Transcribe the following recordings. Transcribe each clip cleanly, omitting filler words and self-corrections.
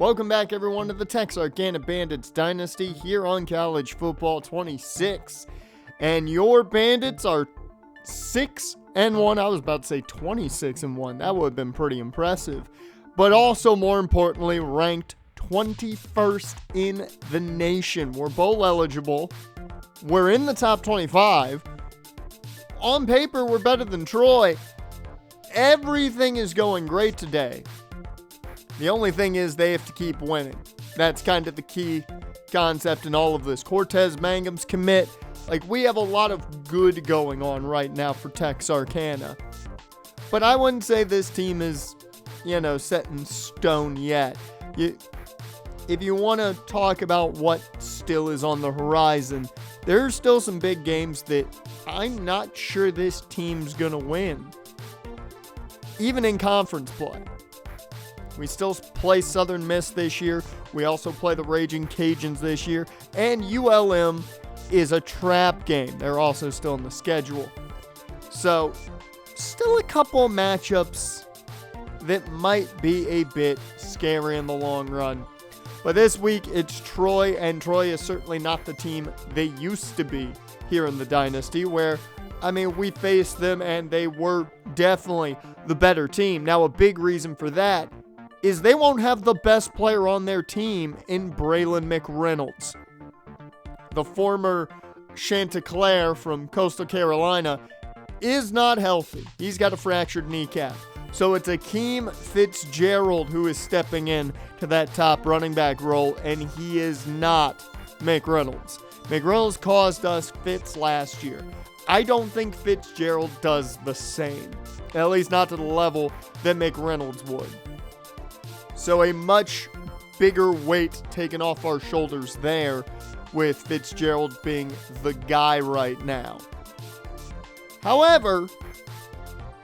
Welcome back, everyone, to the Texarkana Bandits Dynasty here on College Football 26. And your Bandits are 6-1. I was about to say 26-1. That would have been pretty impressive. But also, more importantly, ranked 21st in the nation. We're bowl eligible. We're in the top 25. On paper, we're better than Troy. Everything is going great today. The only thing is they have to keep winning. That's kind of the key concept in all of this. Cortez Mangum's commit. Like, we have a lot of good going on right now for Texarkana. But I wouldn't say this team is, set in stone yet. If you want to talk about what still is on the horizon, there's still some big games that I'm not sure this team's going to win. Even in conference play. We still play Southern Miss this year. We also play the Raging Cajuns this year. And ULM is a trap game. They're also still in the schedule. So, still a couple of matchups that might be a bit scary in the long run. But this week, it's Troy, and Troy is certainly not the team they used to be here in the Dynasty, where, we faced them and they were definitely the better team. Now, a big reason for that is they won't have the best player on their team in Braylon McReynolds. The former Chanticleer from Coastal Carolina is not healthy. He's got a fractured kneecap. So it's Akeem Fitzgerald who is stepping in to that top running back role, and he is not McReynolds. McReynolds caused us fits last year. I don't think Fitzgerald does the same, at least not to the level that McReynolds would. So a much bigger weight taken off our shoulders there, with Fitzgerald being the guy right now. However,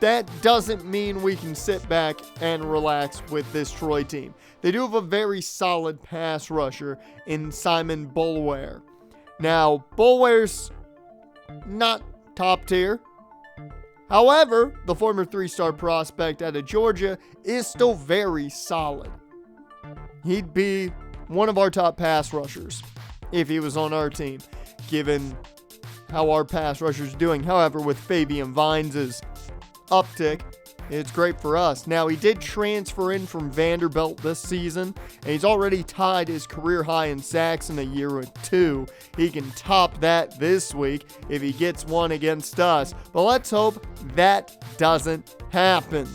that doesn't mean we can sit back and relax with this Troy team. They do have a very solid pass rusher in Simon Boulware. Now, Boulware's not top tier. However, the former 3-star prospect out of Georgia is still very solid. He'd be one of our top pass rushers if he was on our team, given how our pass rushers are doing. However, with Fabian Vines' uptick, it's great for us. Now, he did transfer in from Vanderbilt this season, and he's already tied his career high in sacks in a year or two. He can top that this week if he gets one against us. But let's hope that doesn't happen,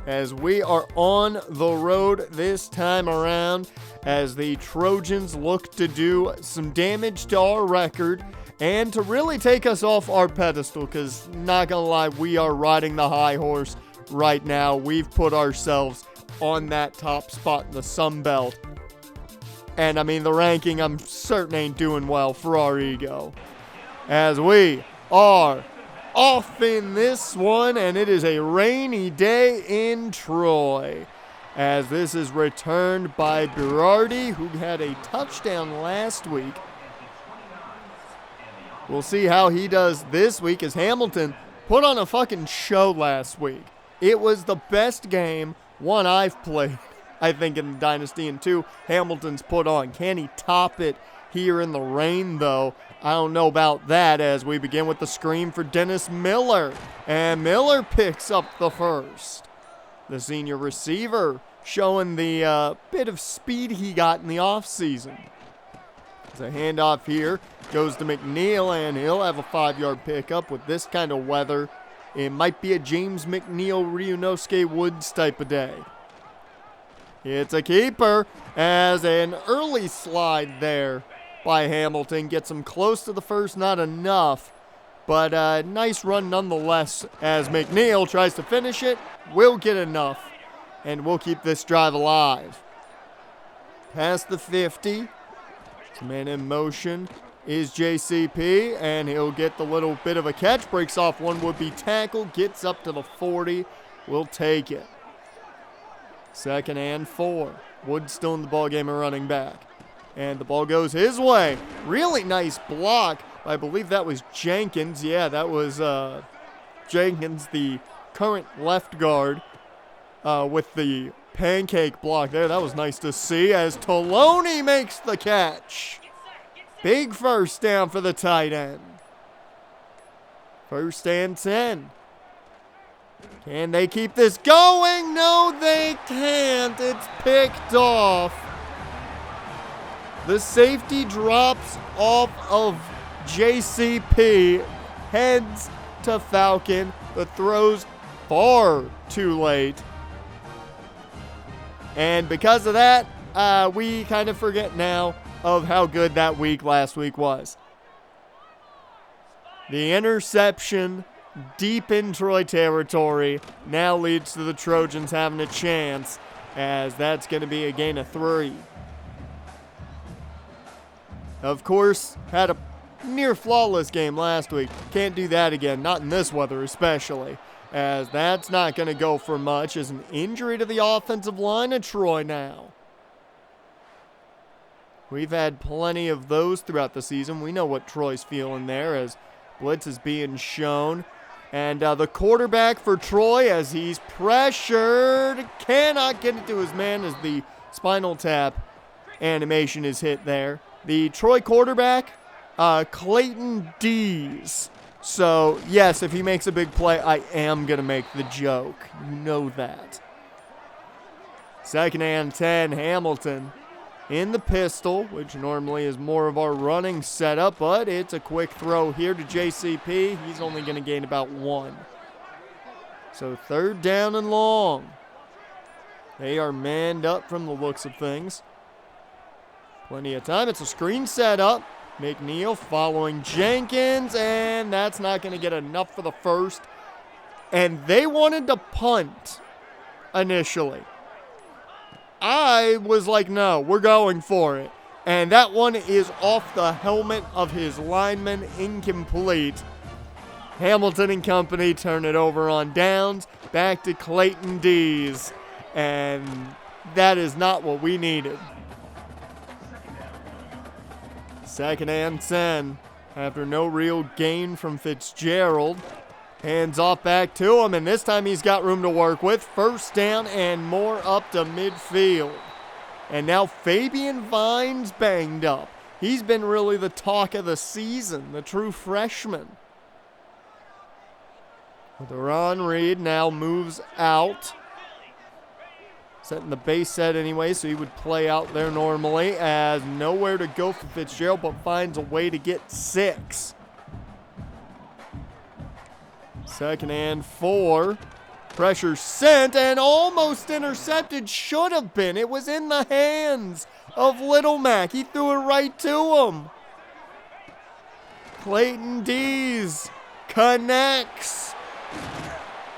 as we are on the road this time around, as the Trojans look to do some damage to our record and to really take us off our pedestal, because, not gonna lie, we are riding the high horse right now. We've put ourselves on that top spot in the Sun Belt. And, the ranking, I'm certain ain't doing well for our ego, as we are off in this one, and it is a rainy day in Troy, as this is returned by Berardi, who had a touchdown last week. We'll see how he does this week, as Hamilton put on a fucking show last week. It was the best game, one, I've played, I think, in the Dynasty, and two, Hamilton's put on. Can he top it here in the rain, though? I don't know about that, as we begin with the screen for Dennis Miller. And Miller picks up the first. The senior receiver showing the bit of speed he got in the offseason. There's a handoff here. Goes to McNeil, and he'll have a 5-yard pickup with this kind of weather. It might be a James McNeil, Ryunosuke Woods type of day. It's a keeper, as an early slide there by Hamilton. Gets him close to the first, not enough. But a nice run nonetheless, as McNeil tries to finish it. Will get enough, and we'll keep this drive alive. Past the 50. Man in motion is JCP, and he'll get the little bit of a catch. Breaks off one would-be tackle. Gets up to the 40. We'll take it. 2nd and 4. Wood still in the ballgame and running back. And the ball goes his way. Really nice block. I believe that was Jenkins. Yeah, that was Jenkins, the current left guard, with the pancake block there. That was nice to see as Taloni makes the catch. Big first down for the tight end. 1st and 10. Can they keep this going? No, they can't. It's picked off. The safety drops off of JCP, heads to Falcon. The throw's far too late. And because of that, we kind of forget now of how good that week last week was. The interception deep in Troy territory now leads to the Trojans having a chance, as that's going to be a gain of 3. Of course, had a near flawless game last week. Can't do that again, not in this weather especially, as that's not going to go for much as an injury to the offensive line of Troy now. We've had plenty of those throughout the season. We know what Troy's feeling there as blitz is being shown. And the quarterback for Troy, as he's pressured, cannot get it to his man as the spinal tap animation is hit there. The Troy quarterback, Clayton Dees. So, yes, if he makes a big play, I am going to make the joke. You know that. 2nd and 10, Hamilton in the pistol, which normally is more of our running setup, but it's a quick throw here to JCP. He's only going to gain about 1. So 3rd down and long. They are manned up from the looks of things. Plenty of time. It's a screen setup. McNeil following Jenkins, and that's not going to get enough for the first. And they wanted to punt initially. I was like, no, we're going for it. And that one is off the helmet of his lineman, incomplete. Hamilton and company turn it over on downs, back to Clayton Dees. And that is not what we needed. 2nd and 10, after no real gain from Fitzgerald. Hands off back to him, and this time he's got room to work with. 1st down and more up to midfield. And now Fabian Vines banged up. He's been really the talk of the season, the true freshman. Deron Reed now moves out. Setting the base set anyway, so he would play out there normally, as nowhere to go for Fitzgerald, but finds a way to get 6. 2nd and 4. Pressure sent and almost intercepted. Should have been. It was in the hands of Little Mac. He threw it right to him. Clayton Dees connects.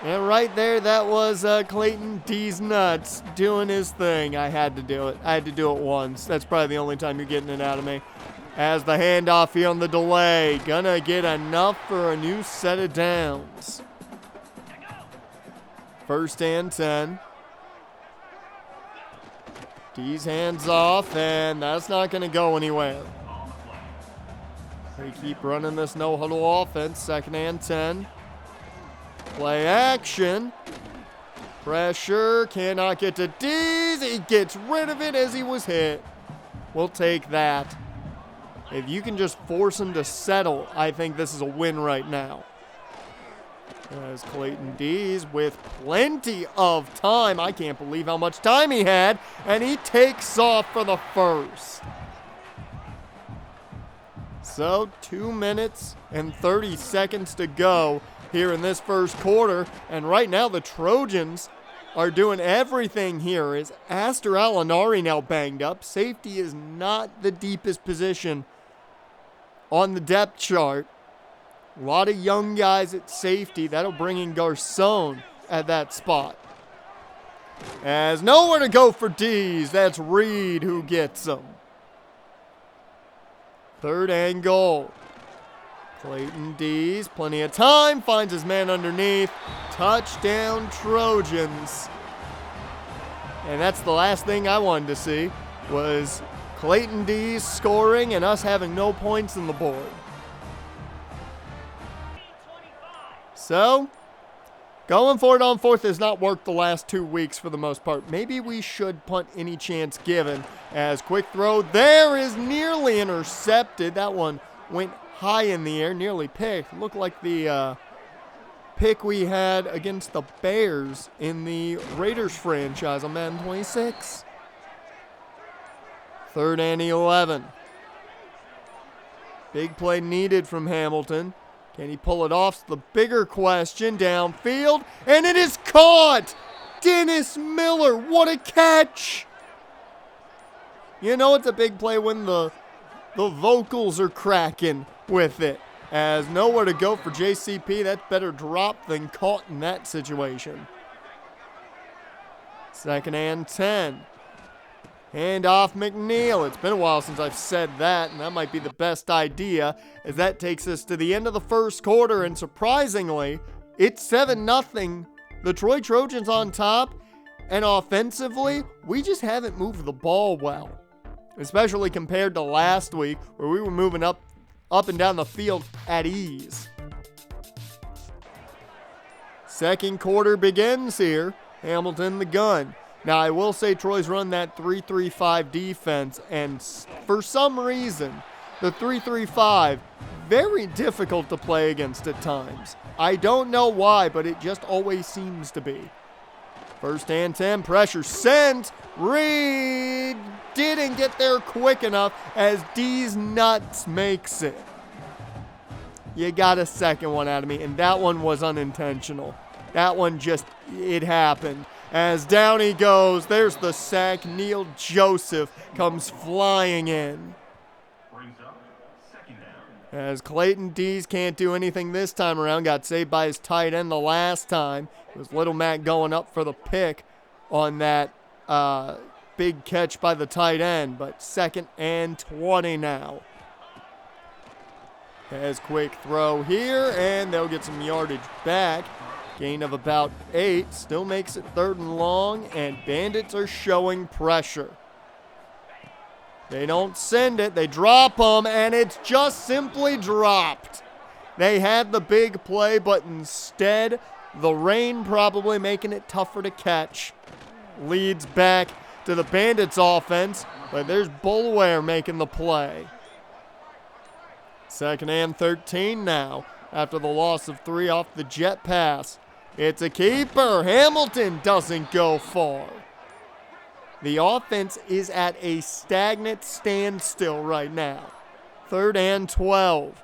And right there, that was Clayton Dees nuts doing his thing. I had to do it. I had to do it once. That's probably the only time you're getting it out of me. As the handoff here on the delay. Gonna get enough for a new set of downs. 1st and 10. Dees hands off, and that's not gonna go anywhere. They keep running this no-huddle offense. 2nd and 10. Play action. Pressure. Cannot get to Dees. He gets rid of it as he was hit. We'll take that. If you can just force him to settle, I think this is a win right now. As Clayton Dees with plenty of time. I can't believe how much time he had. And he takes off for the first. So 2 minutes and 30 seconds to go here in this first quarter. And right now the Trojans are doing everything here. Is Aster Alinari now banged up? Safety is not the deepest position on the depth chart. A lot of young guys at safety. That'll bring in Garcon at that spot. As nowhere to go for Dees. That's Reed who gets him. 3rd and goal. Clayton Dees, plenty of time, finds his man underneath. Touchdown Trojans. And that's the last thing I wanted to see, was Clayton Dees scoring and us having no points on the board. So, Going for it on fourth has not worked the last 2 weeks for the most part. Maybe we should punt any chance given. As quick throw there is nearly intercepted. That one went high in the air, nearly picked. Looked like the pick we had against the Bears in the Raiders franchise on Madden 26. 3rd and 11. Big play needed from Hamilton. Can he pull it off? The bigger question. Downfield, and it is caught! Dennis Miller, what a catch! You know it's a big play when the vocals are cracking with it. As nowhere to go for JCP. That's better dropped than caught in that situation. 2nd and 10. Hand off McNeil. It's been a while since I've said that, and that might be the best idea, as that takes us to the end of the first quarter, and surprisingly, it's 7-0. The Troy Trojans on top, and offensively, we just haven't moved the ball well, especially compared to last week, where we were moving up and down the field at ease. Second quarter begins here. Hamilton the gun. Now, I will say Troy's run that 3-3-5 defense, and for some reason, the 3-3-5, very difficult to play against at times. I don't know why, but it just always seems to be. 1st and 10, pressure sent. Reed didn't get there quick enough as Dees nuts makes it. You got a second one out of me, and that one was unintentional. That one just, it happened. As down he goes, there's the sack. Neil Joseph comes flying in. As Clayton Dees can't do anything this time around, got saved by his tight end the last time. It was Little Mac going up for the pick on that big catch by the tight end, but 2nd and 20 now. Has quick throw here, and they'll get some yardage back. Gain of about 8, still makes it 3rd and long, and Bandits are showing pressure. They don't send it, they drop them, and it's just simply dropped. They had the big play, but instead, the rain probably making it tougher to catch. Leads back to the Bandits offense, but there's Bulware making the play. 2nd and 13 now, after the loss of 3 off the jet pass. It's a keeper. Hamilton doesn't go far. The offense is at a stagnant standstill right now. 3rd and 12.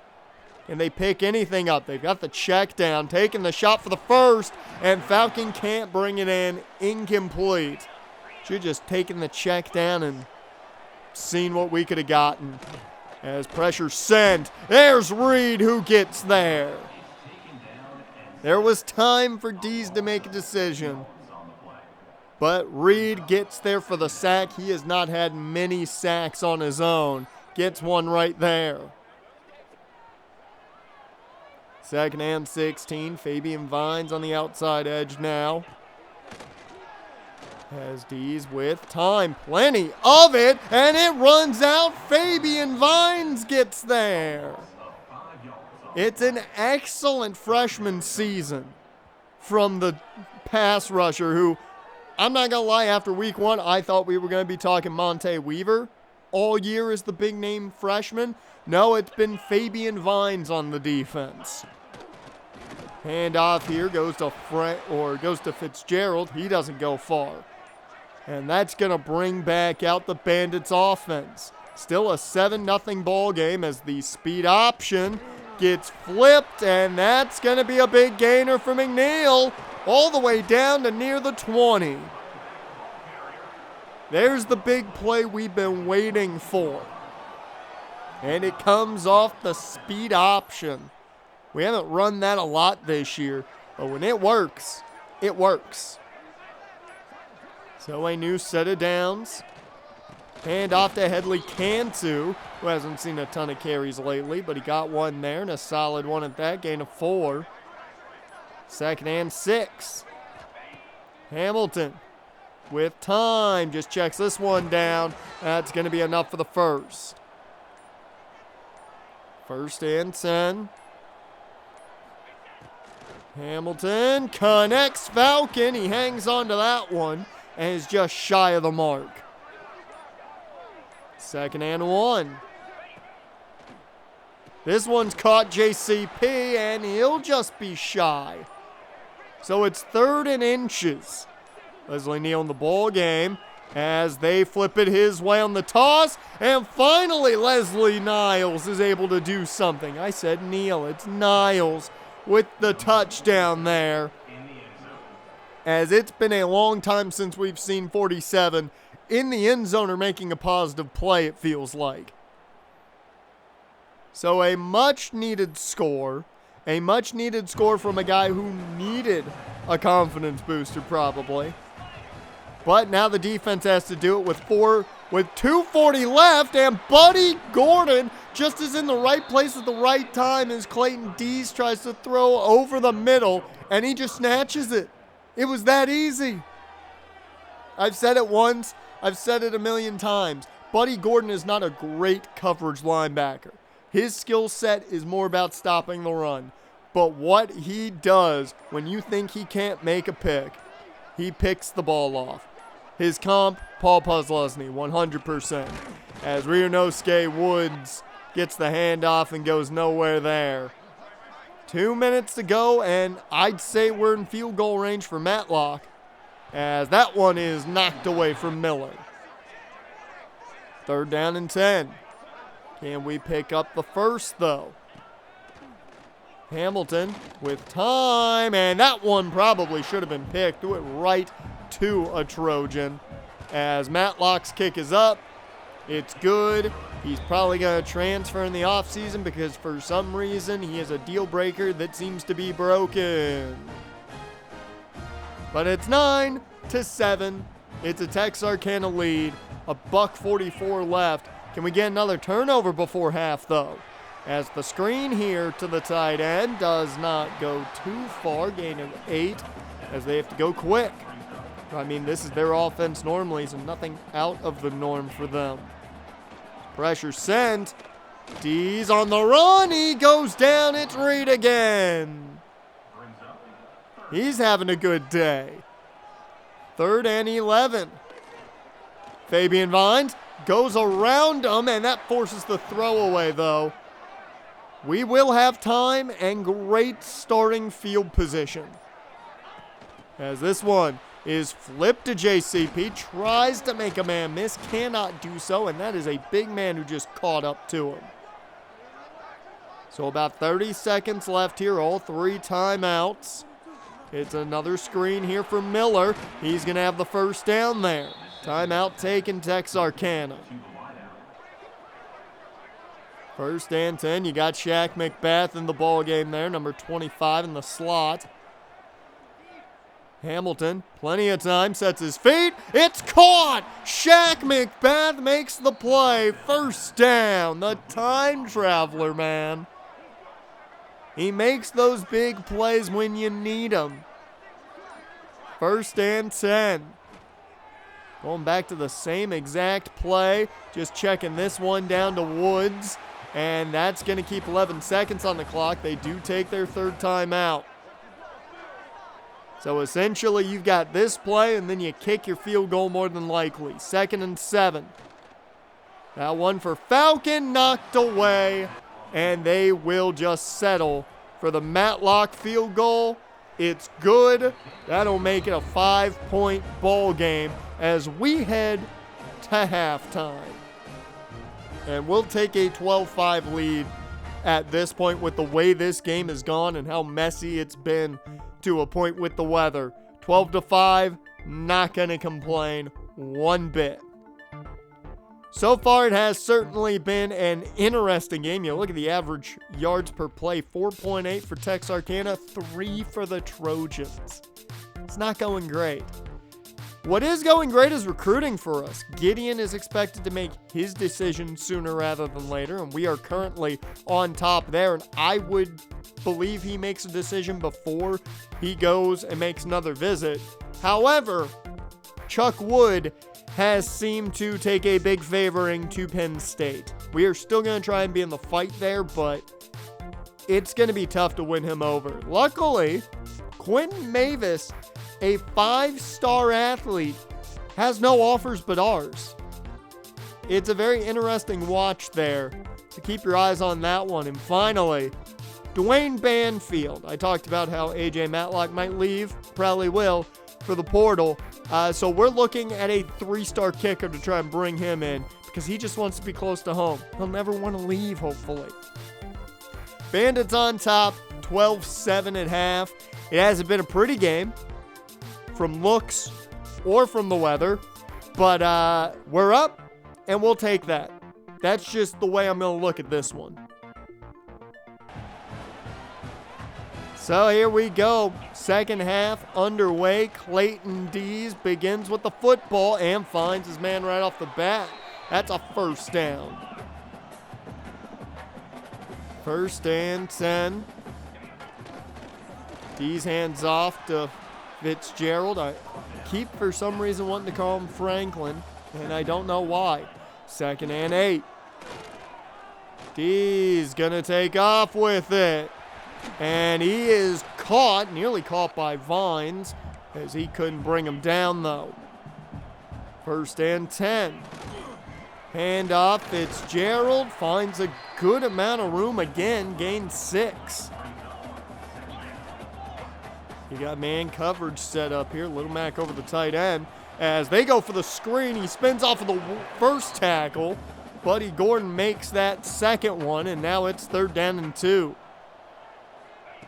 Can they pick anything up? They've got the check down, taking the shot for the first, and Falcon can't bring it in. Incomplete. Should just taken the check down and seen what we could have gotten. As pressure sent, there's Reed who gets there. There was time for Dees to make a decision, but Reed gets there for the sack. He has not had many sacks on his own. Gets one right there. 2nd and 16. Fabian Vines on the outside edge now. Has Dees with time. Plenty of it, and it runs out. Fabian Vines gets there. It's an excellent freshman season from the pass rusher who, I'm not going to lie, after week 1, I thought we were going to be talking Monte Weaver all year as the big name freshman. No, it's been Fabian Vines on the defense. Hand off here goes to Fitzgerald. He doesn't go far. And that's going to bring back out the Bandits offense. Still a 7-0 ball game as the speed option gets flipped, and that's going to be a big gainer for McNeil, all the way down to near the 20. There's the big play we've been waiting for. And it comes off the speed option. We haven't run that a lot this year, but when it works, it works. So a new set of downs. Hand off to Headley Cantu, who hasn't seen a ton of carries lately, but he got one there, and a solid one at that, gain of 4. 2nd and 6. Hamilton with time, just checks this one down. That's going to be enough for the first. 1st and 10. Hamilton connects Falcon. He hangs on to that one and is just shy of the mark. 2nd and 1. This one's caught JCP, and he'll just be shy. So it's 3rd and inches. Leslie Neal in the ball game as they flip it his way on the toss. And finally, Leslie Niles is able to do something. I said Neal. It's Niles with the touchdown there. As it's been a long time since we've seen 47 in the end zone or making a positive play, it feels like. So a much-needed score. A much-needed score from a guy who needed a confidence booster, probably. But now the defense has to do it with 2:40 left, and Buddy Gordon just is in the right place at the right time as Clayton Dees tries to throw over the middle, and he just snatches it. It was that easy. I've said it once. I've said it a million times. Buddy Gordon is not a great coverage linebacker. His skill set is more about stopping the run. But what he does when you think he can't make a pick, he picks the ball off. His comp, Paul Puslesny, 100%. As Ryunosuke Woods gets the handoff and goes nowhere there. 2 minutes to go, and I'd say we're in field goal range for Matlock, as that one is knocked away from Miller. 3rd down and 10. Can we pick up the first, though? Hamilton with time, and that one probably should have been picked. Threw it right to a Trojan. As Matlock's kick is up, it's good. He's probably going to transfer in the offseason because for some reason he is a deal breaker that seems to be broken. But it's 9-7. It's a Texarkana lead. A $1:44 left. Can we get another turnover before half, though? As the screen here to the tight end does not go too far. Gain of 8 as they have to go quick. I mean, this is their offense normally, so nothing out of the norm for them. Pressure sent. Dees on the run. He goes down. It's Reed again. He's having a good day. 3rd and 11. Fabian Vines goes around him, and that forces the throwaway, though. We will have time and great starting field position. As this one is flipped to JCP, tries to make a man miss, cannot do so, and that is a big man who just caught up to him. So about 30 seconds left here, all 3 timeouts. It's another screen here for Miller. He's going to have the first down there. Timeout taken, Texarkana. 1st and 10. You got Shaq McBath in the ball game there, number 25 in the slot. Hamilton, plenty of time, sets his feet. It's caught! Shaq McBath makes the play. 1st down. The time traveler, man. He makes those big plays when you need them. 1st and 10. Going back to the same exact play, just checking this one down to Woods, and that's going to keep 11 seconds on the clock. They do take their 3rd timeout. So essentially, you've got this play, and then you kick your field goal more than likely. 2nd and 7. That one for Falcon knocked away, and they will just settle for the Matlock field goal. It's good. That'll make it a 5-point ball game as we head to halftime. And we'll take a 12-5 lead at this point with the way this game has gone and how messy it's been to a point with the weather. 12-5, not going to complain one bit. So far, it has certainly been an interesting game. You look at the average yards per play, 4.8 for Texarkana, 3 for the Trojans. It's not going great. What is going great is recruiting for us. Gideon is expected to make his decision sooner rather than later, and we are currently on top there, and I would believe he makes a decision before he goes and makes another visit. However, Chuck Wood has seemed to take a big favoring to Penn State. We are still going to try and be in the fight there, but it's going to be tough to win him over. Luckily, Quentin Mavis, a 5-star athlete, has no offers but ours. It's a very interesting watch there. So keep your eyes on that one. And finally, Dwayne Banfield. I talked about how A.J. Matlock might leave, probably will, for the portal. So we're looking at a 3-star kicker to try and bring him in because he just wants to be close to home. He'll never want to leave, hopefully. Bandits on top, 12-7 at half. It hasn't been a pretty game from looks or from the weather, but we're up, and we'll take that. That's just the way I'm going to look at this one. So here we go. Second half underway. Clayton Dees begins with the football and finds his man right off the bat. That's a first down. First and 10. Dees hands off to Fitzgerald. I keep, for some reason, wanting to call him Franklin, and I don't know why. Second and 8. Dees gonna take off with it. And he is caught, nearly caught by Vines, as he couldn't bring him down, though. First and 10. Handoff, Fitzgerald finds a good amount of room again, gains 6. You got man coverage set up here. Little Mac over the tight end. As they go for the screen, he spins off of the first tackle. Buddy Gordon makes that second one, and now it's 3rd down and 2.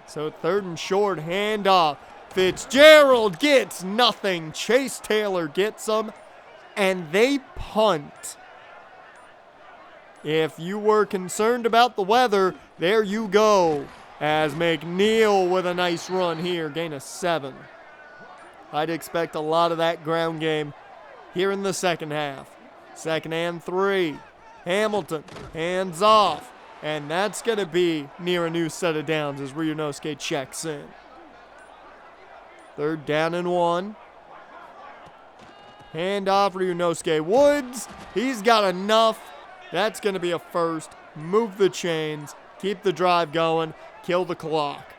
So 3rd and short, handoff. Fitzgerald gets nothing. Chase Taylor gets him, and they punt. If you were concerned about the weather, there you go. As McNeil with a nice run here, gain of 7. I'd expect a lot of that ground game here in the second half. Second and 3. Hamilton, hands off. And that's going to be near a new set of downs as Ryunosuke checks in. 3rd down and 1. Hand off Ryunosuke Woods. He's got enough. That's going to be a first. Move the chains. Keep the drive going. Kill the clock.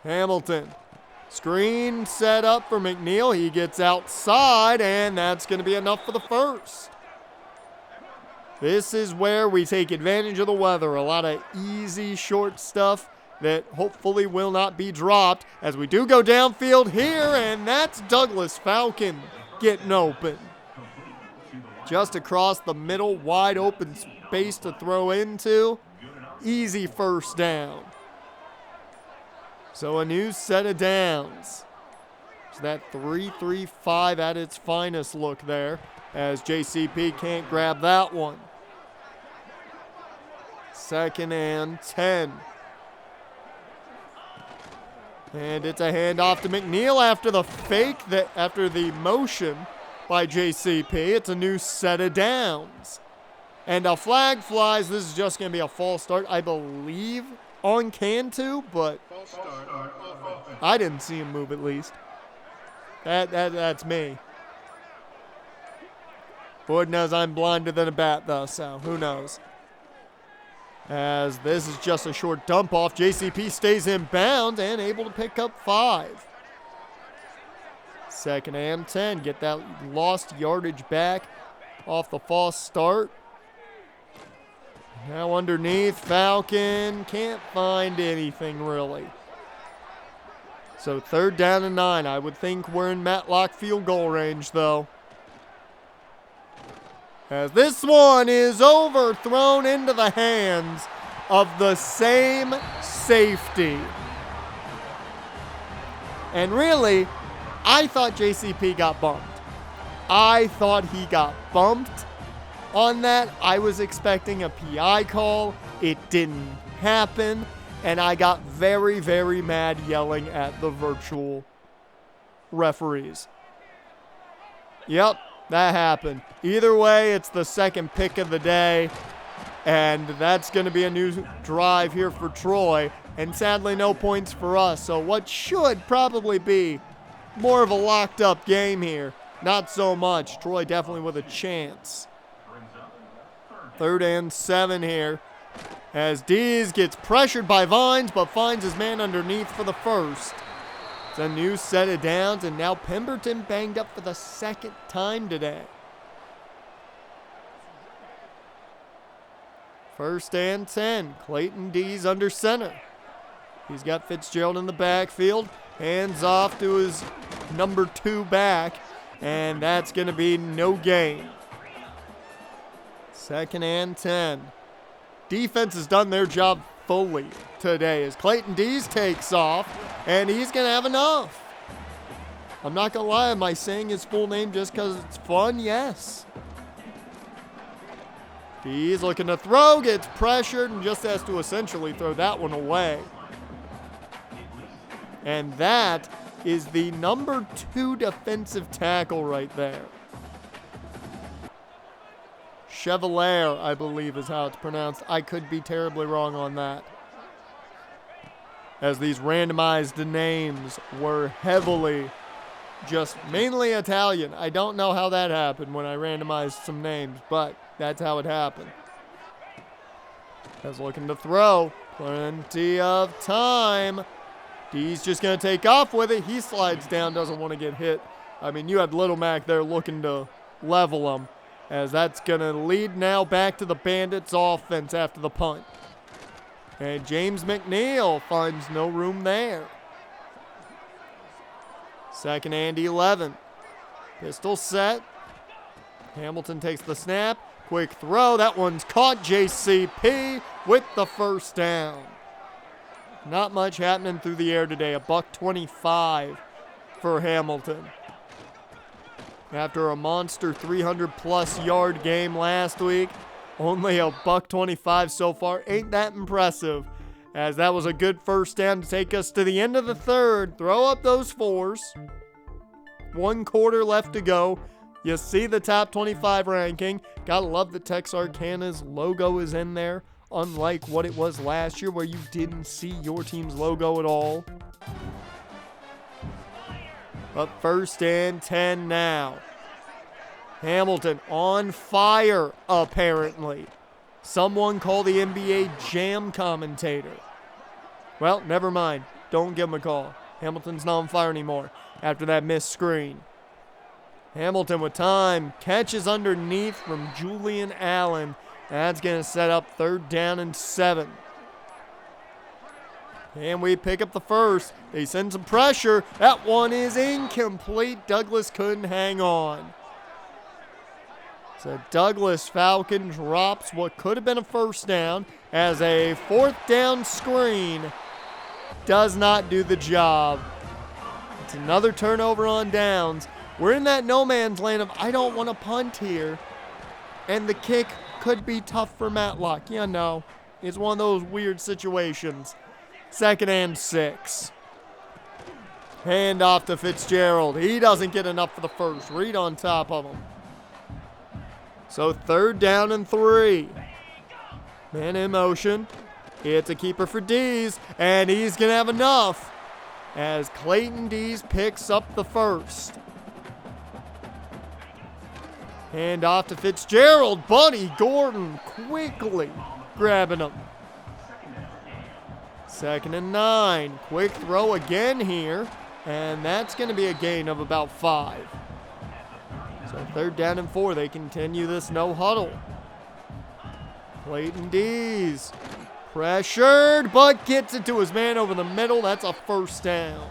Hamilton. Screen set up for McNeil. He gets outside, and that's going to be enough for the first. This is where we take advantage of the weather. A lot of easy, short stuff that hopefully will not be dropped as we do go downfield here, and that's Douglas Falcon getting open. Just across the middle, wide open space to throw into. Easy first down. So a new set of downs. So that 3-3-5 at its finest look there as JCP can't grab that one. 2nd and 10. And it's a handoff to McNeil after the fake, after the motion by JCP. It's a new set of downs. And a flag flies. This is just going to be a false start, I believe, on Cantu, but I didn't see him move at least. That's me. Boyd knows I'm blinder than a bat, though, so who knows. As this is just a short dump off, JCP stays in bounds and able to pick up 5. 2nd and 10. Get that lost yardage back off the false start. Now underneath, Falcon can't find anything really. So 3rd down and 9. I would think we're in Matlock field goal range, though. As this one is overthrown into the hands of the same safety. And really, I thought JCP got bumped. I thought he got bumped on that. I was expecting a PI call. It didn't happen. And I got very, very mad yelling at the virtual referees. Yep. That happened. Either way, it's the second pick of the day, and that's going to be a new drive here for Troy, and sadly no points for us. So what should probably be more of a locked-up game here, not so much. Troy definitely with a chance. 3rd and 7 here. as Dees gets pressured by Vines but finds his man underneath for the first. It's a new set of downs, and now Pemberton banged up for the second time today. 1st and 10. Clayton Dees under center. He's got Fitzgerald in the backfield. Hands off to his number 2 back, and that's going to be no gain. 2nd and 10. Defense has done their job fully today as Clayton Dees takes off, and he's going to have enough. I'm not going to lie, am I saying his full name just because it's fun? Yes. Dees looking to throw, gets pressured, and just has to essentially throw that one away. And that is the number 2 defensive tackle right there. Chevalier, I believe is how it's pronounced. I could be terribly wrong on that, as these randomized names were heavily just mainly Italian. I don't know how that happened when I randomized some names, but that's how it happened. Dees looking to throw. Plenty of time. Dees just going to take off with it. He slides down, doesn't want to get hit. I mean, you had Little Mac there looking to level him, as that's going to lead now back to the Bandits offense after the punt. And James McNeil finds no room there. 2nd and 11. Pistol set. Hamilton takes the snap. Quick throw. That one's caught. JCP with the 1st down. Not much happening through the air today. $125 for Hamilton. After a monster 300-plus yard game last week, only $125 so far. Ain't that impressive, as that was a good 1st down to take us to the end of the 3rd. Throw up those 4s. 1 quarter left to go. You see the top 25 ranking. Gotta love that Texarkana's logo is in there, unlike what it was last year where you didn't see your team's logo at all. But 1st and 10 now. Hamilton on fire, apparently. Someone call the NBA Jam commentator. Well, never mind. Don't give him a call. Hamilton's not on fire anymore after that missed screen. Hamilton with time. Catches underneath from Julian Allen. That's going to set up 3rd down and 7. And we pick up the 1st. They send some pressure. That one is incomplete. Douglas couldn't hang on. So Douglas Falcon drops what could have been a 1st down, as a 4th down screen does not do the job. It's another turnover on downs. We're in that no man's land of I don't want to punt here. And the kick could be tough for Matlock. You know, it's one of those weird situations. 2nd and 6. Hand off to Fitzgerald. He doesn't get enough for the 1st. Reed on top of him. So 3rd down and 3. Man in motion. It's a keeper for Dees, and he's going to have enough as Clayton Dees picks up the 1st. Hand off to Fitzgerald. Buddy Gordon quickly grabbing him. 2nd and 9. Quick throw again here, and that's going to be a gain of about 5. So 3rd down and 4. They continue this no huddle. Clayton Dees pressured, but gets it to his man over the middle. That's a 1st down.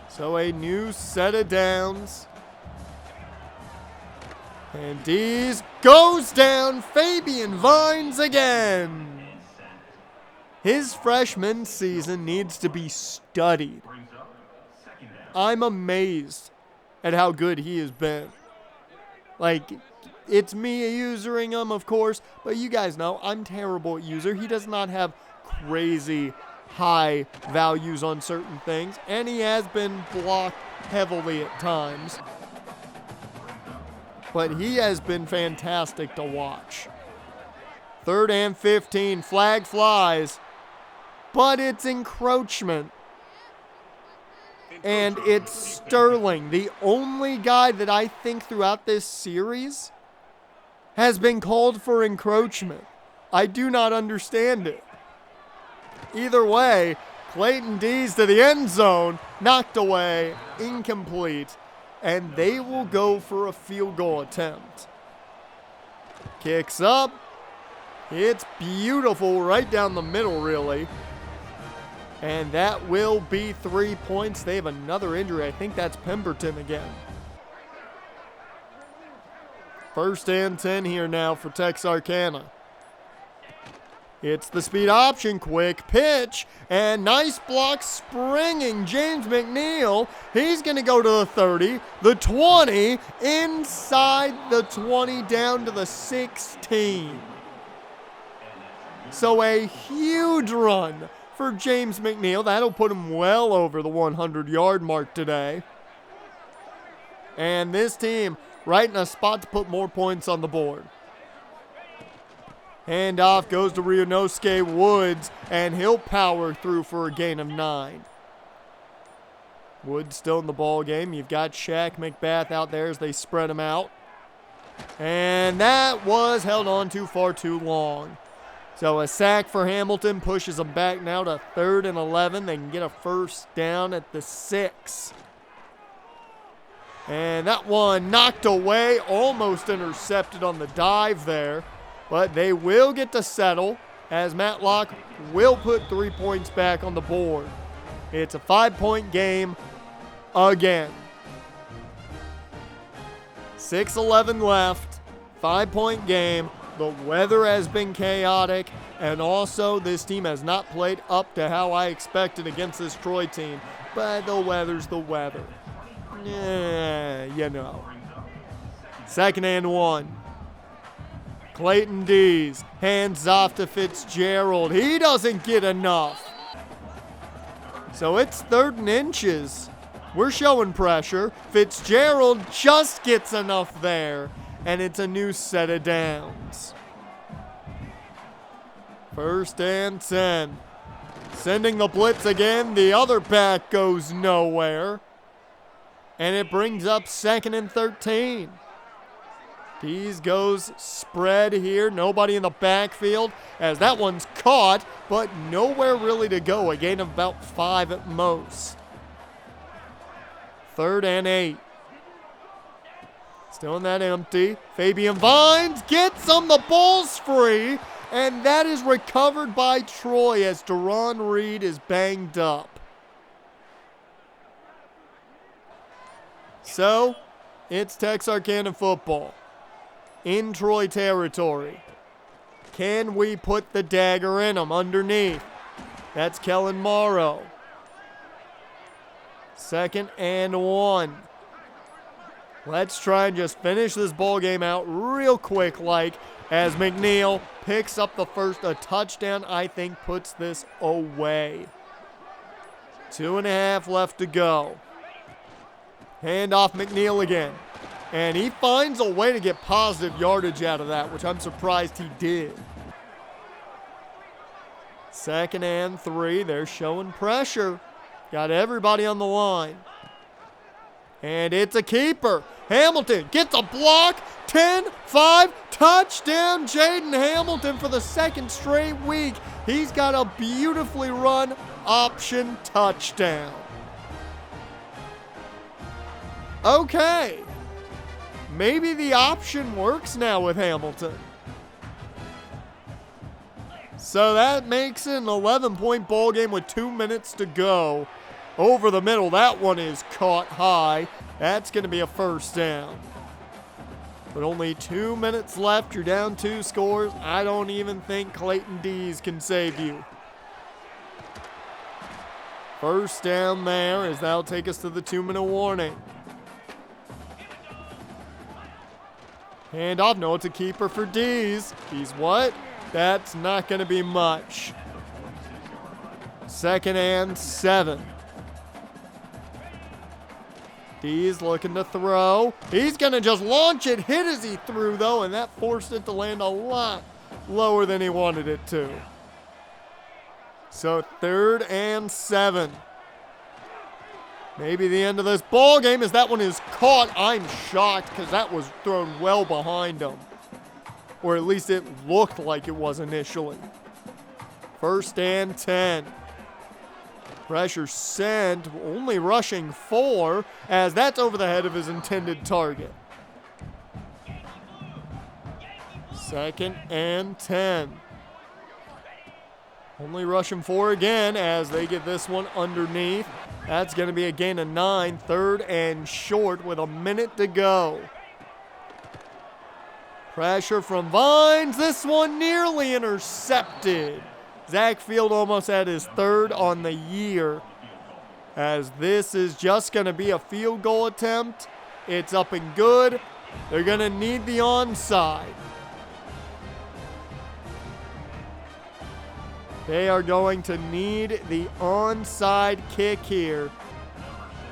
So a new set of downs. And Dees goes down. Fabian Vines again. His freshman season needs to be studied. I'm amazed at how good he has been. Like, it's me usering him, of course, but you guys know I'm terrible at user. He does not have crazy high values on certain things, and he has been blocked heavily at times. But he has been fantastic to watch. 3rd and 15, flag flies, but it's encroachment. And it's Sterling, the only guy that I think throughout this series has been called for encroachment. I do not understand it. Either way, Clayton Dees to the end zone, knocked away, incomplete, and they will go for a field goal attempt. Kicks up. It's beautiful right down the middle, really. And that will be 3 points. They have another injury. I think that's Pemberton again. 1st and 10 here now for Texarkana. It's the speed option, quick pitch, and nice block springing James McNeil. He's going to go to the 30, the 20, inside the 20, down to the 16. So a huge run for James McNeil. That'll put him well over the 100-yard mark today. And this team right in a spot to put more points on the board. Handoff goes to Ryunosuke Woods, and he'll power through for a gain of 9. Woods still in the ball game. You've got Shaq McBath out there as they spread him out. And that was held on too far too long. So a sack for Hamilton pushes them back now to 3rd and 11. They can get a 1st down at the 6. And that one knocked away, almost intercepted on the dive there. But they will get to settle as Matlock will put 3 points back on the board. It's a 5-point game again. 6:11 left, 5-point game. The weather has been chaotic, and also this team has not played up to how I expected against this Troy team. But the weather's the weather. Yeah, you know. 2nd and 1. Clayton Dees, hands off to Fitzgerald. He doesn't get enough. So it's 3rd and inches. We're showing pressure. Fitzgerald just gets enough there, and it's a new set of downs. 1st and 10. Sending the blitz again. The other back goes nowhere. And it brings up 2nd and 13. Dees goes spread here. Nobody in the backfield as that one's caught, but nowhere really to go. A gain of about 5 at most. 3rd and 8. Still in that empty. Fabian Vines gets him. The ball's free, and that is recovered by Troy as Deron Reed is banged up. So, it's Texarkana football in Troy territory. Can we put the dagger in them underneath? That's Kellen Morrow. 2nd and 1. Let's try and just finish this ball game out real quick as McNeil picks up the 1st. A touchdown, I think, puts this away. 2.5 left to go. Hand off McNeil again. And he finds a way to get positive yardage out of that, which I'm surprised he did. 2nd and 3. They're showing pressure. Got everybody on the line. And it's a keeper. Hamilton gets a block. 10-5. Touchdown, Jaden Hamilton for the 2nd straight week. He's got a beautifully run option touchdown. Okay. Maybe the option works now with Hamilton. So that makes it an 11-point ball game with 2 minutes to go. Over the middle, that one is caught high. That's going to be a 1st down. But only 2 minutes left. You're down 2 scores. I don't even think Clayton Dees can save you. 1st down there as that'll take us to the 2-minute warning. Hand off. No, it's a keeper for Dees. Dees what? That's not going to be much. 2nd and 7. Dees looking to throw. He's going to just launch it. Hit as he threw, though, and that forced it to land a lot lower than he wanted it to. So 3rd and 7. Maybe the end of this ball game as that one is caught. I'm shocked because that was thrown well behind him. or at least it looked like it was initially. 1st and 10. Pressure sent, only rushing 4, as that's over the head of his intended target. 2nd and 10. Only rushing 4 again as they get this one underneath. That's going to be a gain of 9. 3rd and short with a minute to go. Pressure from Vines. This one nearly intercepted. Zach Field almost had his 3rd on the year, as this is just going to be a field goal attempt. It's up and good. They're going to need the onside. They are going to need the onside kick here.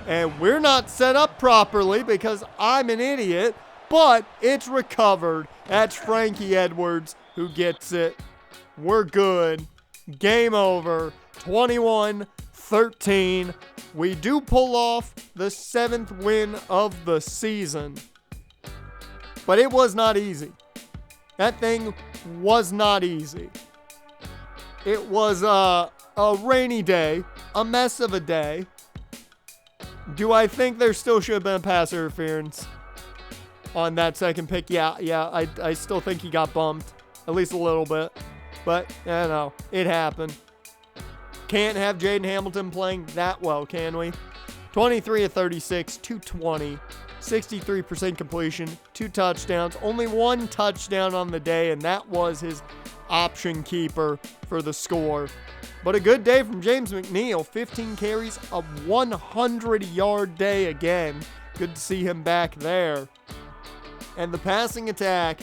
And we're not set up properly because I'm an idiot, but it's recovered. That's Frankie Edwards who gets it. We're good. Game over. 21-13. We do pull off the 7th win of the season. But it was not easy. That thing was not easy. It was a rainy day, a mess of a day. Do I think there still should have been a pass interference on that second pick? Yeah, I still think he got bumped, at least a little bit. But, it happened. Can't have Jaden Hamilton playing that well, can we? 23 of 36, 220, 63% completion, 2 touchdowns, only 1 touchdown on the day, and that was his option keeper for the score. But a good day from James McNeil. 15 carries, a 100-yard day again. Good to see him back there. And the passing attack,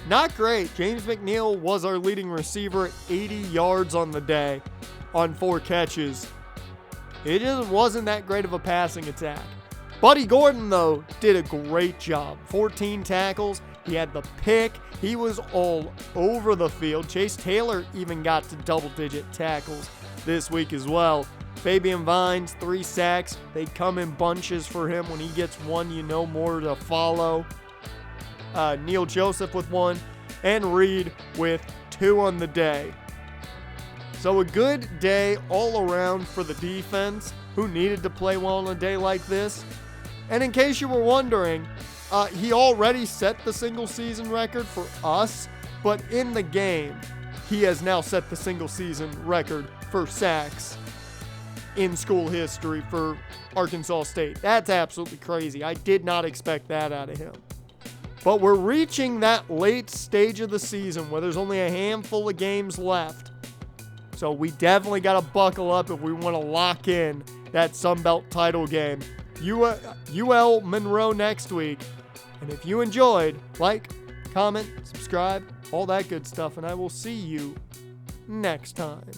not great. James McNeil was our leading receiver at 80 yards on the day on 4 catches. It just wasn't that great of a passing attack. Buddy Gordon, though, did a great job. 14 tackles. He had the pick. He was all over the field. Chase Taylor even got to double-digit tackles this week as well. Fabian Vines, 3 sacks. They come in bunches for him. When he gets 1, you know more to follow. Neil Joseph with 1, and Reed with 2 on the day. So a good day all around for the defense, who needed to play well on a day like this. And in case you were wondering, he already set the single season record for us, but in the game, he has now set the single season record for sacks in school history for Arkansas State. That's absolutely crazy. I did not expect that out of him. But we're reaching that late stage of the season where there's only a handful of games left. So we definitely got to buckle up if we want to lock in that Sun Belt title game. UL Monroe next week. And if you enjoyed, like, comment, subscribe, all that good stuff, and I will see you next time.